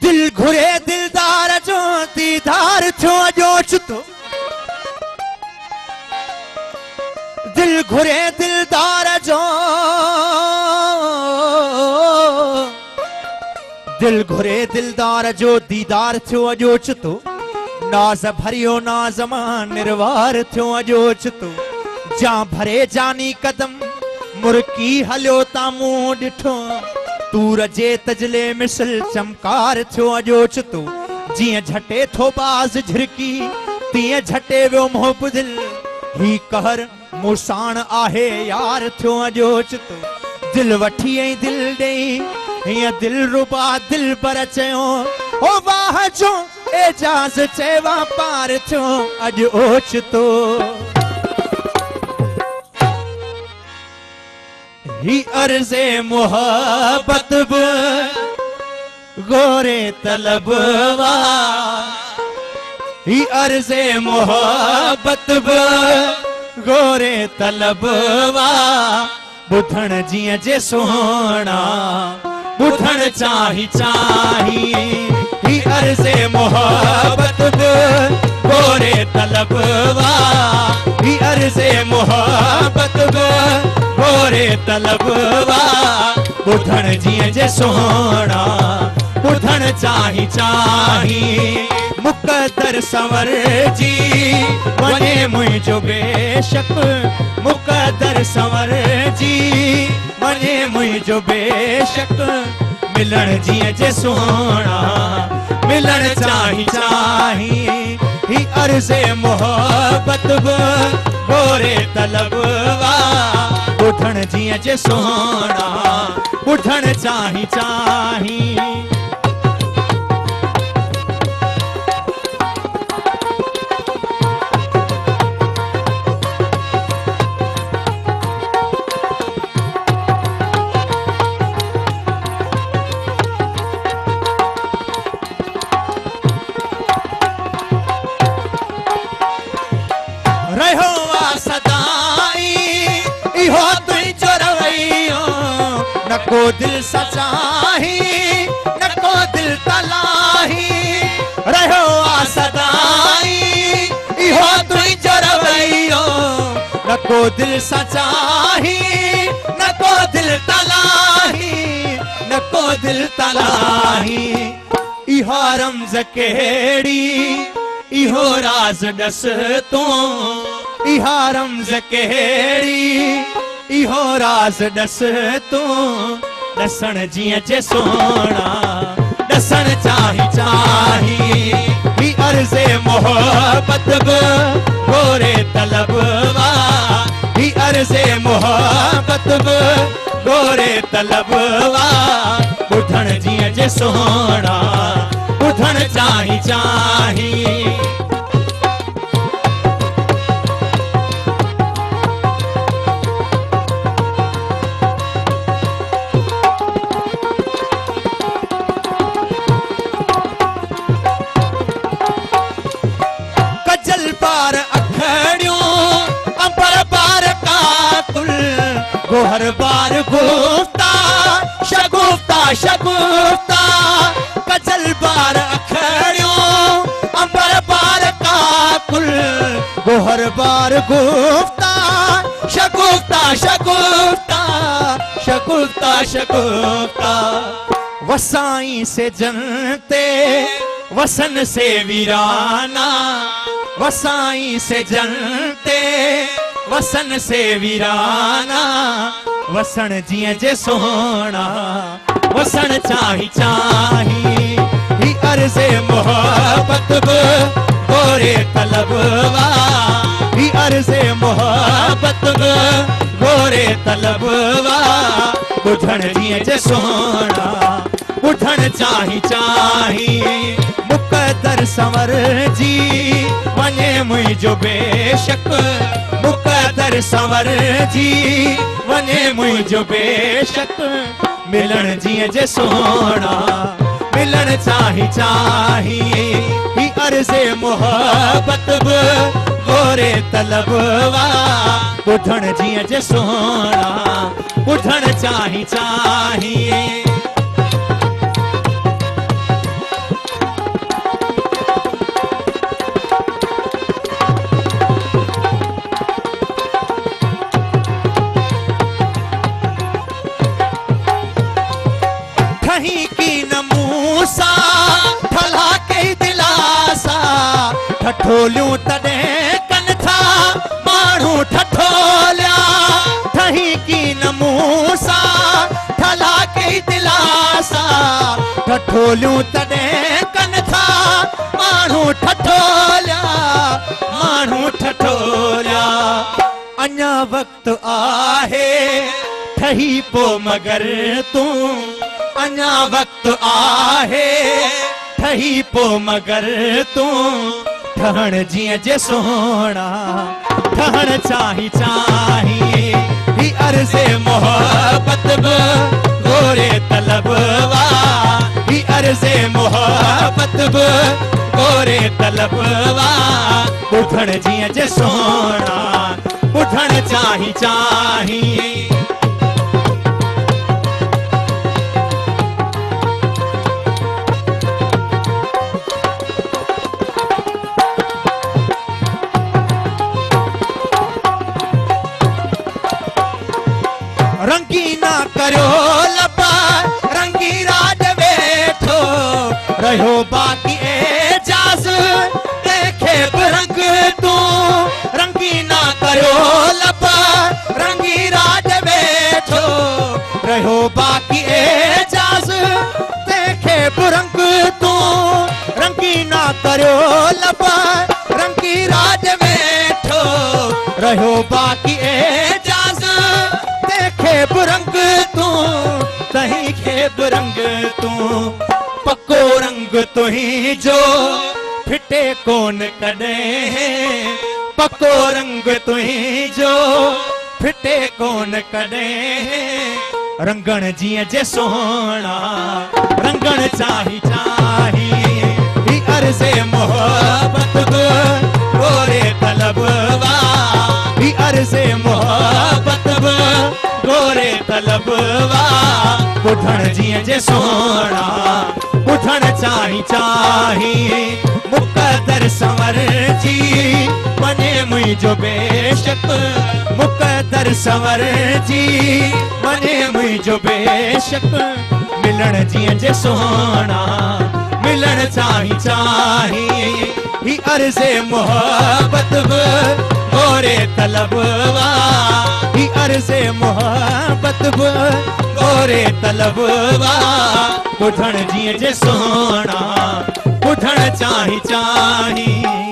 दिल घुरे दिलदार जो दीदार थियो जोच तो दिल घुरे दिलदार जो दिल घुरे दिलदार जो दीदार थियो जोच तो नाज भरियो नाज़मान निर्वार थियो जोच तो जा भरे जानी कदम मुर्की हलियो ता मुंह डिठो तूर जे तजले मिसल चमकार थियो जोच तो जिए झटे थो बाज झिरकी तिए झटे वो मोहब दिल ही कहर मुसाण आहे यार थियो जोच तो दिल वठी ऐं दिल ॾेई हीअं दिल रुबा दिल पर चयो ओ वाह जो एजाज चेवा पार थियो अॼु ओच तो ही अर्ज़े मोहब्बत बि गोरे तलब वा ही अर्ज़े मोहब्बत बि गोरे तलब वा ॿुधण जीअं जे सोहणा ॿुधण चाही चाही ही अर्ज़े मोहब्बत बि गोरे तलब वा ही अर्ज़े मोहब्बत बि गोरे तलब वा ॿुधण जीअं जे सोहणा ॿुधण चाही चाही मुक़दर संवर जी वञे मुंहिंजो बेशक मुक़दर संवर जी वञे मुंहिंजो बेशक मिलण जीअं जे सोहणा मिलण चाही चाही ही अर्ज़े मोहब्बत बि गोरे तलब वा ॿुधण जीअं जे सोहणा ॿुधण चाही चाही रहो सदाई इहो तुंहिंजो रवैयो न को दिल सचाही न को दिल तलाही रहो सदाई इहो तुंहिंजो रवैयो न को दिल सचाही न को दिल तलाही न को दिल तलाही इहो रमज़ कहिड़ी इहो राज ॾस तो इहा रमज़ कहिड़ी इहो राज ॾस तो ॾसण जीअं जे सोहणा ॾसण चाही चाही ही अर्ज़े मोहब्बत बि गोरे तलब वा ही अर्ज़े मोहब्बत बि गोरे तलब वा ॿुधण जीअं जे सोहणा ॿुधण चाही चाही कजल पार अखड़ियों अंबर पार कातुल गोहर बार गुफ्ता शगुफ्ता शगुफ्ता कजल बार अखड़ियों अंबर बार काकुल गोहर बार गुफ्ता शगुफ्ता शगुफ्ता शगुफ्ता शगुफ्ता वसाई से जनते वसन से वीराना वसाई से जनते वसन से वीराना वसण जीअं जे सोहणा वसण चाही चाही ही अर्ज़े मोहब्बत बि गोरे तलब वा ही अर्ज़े मोहब्बत बि गोरे तलब वा ॿुधण जीअं जे सोहणा ॿुधण चाही चाही मुक़दर संवर जी वञे मुंहिंजो बेशक मुक़दर संवर जी वञे मुंहिंजो बेशक मिलण जीअं जे सोहणा मिलण चाही चाही ही अर्ज़े मोहब्बत बि गोरे तलब वा ॿुधण जीअं जे सोहणा ॿुधण चाही चाही ठही की न मूसा ठला के दिलासा ठठोलियूं तॾहिं कनि था माण्हू ठठोलिया ठही की न मूसा ठला के दिलासा ठठोलियूं तॾहिं कनि था माण्हू ठठोलिया माण्हू ठठोलिया अञा वक़्तु आहे ठही पो मगर तूं अञा वक़्तु आहे ठही पो मगर तूं ठहण जीअं जे सोहणा ठहण चाही चाही ही अर्ज़े मोहब्बत बि गोरे तलब वा ही अर्ज़े मोहब्बत बि गोरे तलब वा ॿुधण जीअं जे सोहणा ॿुधण चाही चाही रंगीना करो लपा रंगी राज वेठो रहो बाकी एजाज देखे रंग तू रंगीना करो लपा रंगी राज वेठो रहो बाकी एजाज देखे रंग तू रंगीना करो लपा रंगी राज वेठो रहो बाकी एजाज रंग तू तही खेब रंग तू पक्को रंग तुही जो फिटे कोन कॾहिं पक्को रंग तुही जो फिटे कोन कॾहिं रंगण जीअं जे सोहणा रंगण चाही चाही ही अर्ज़े मोहब्बत गोरे तलब वा ही अर्ज़े मोहब्बत गोरे तलब वा ॿुधण जीअं जे सोहणा ॿुधण चाही चाही मुक़दर संवर जी वञे मुंहिंजो बेशक मुक़दर संवर जी वञे मुंहिंजो बेशक मिलण जीअं जे सोहणा मिलण चाही चाही ही अर्ज़े मोहब्बत बि गोरे तलब वा ही अर्ज़े मोहब्बत बि गोरे तलब वा ॿुधण जीअं जे सोहणा ॿुधण चाही चाही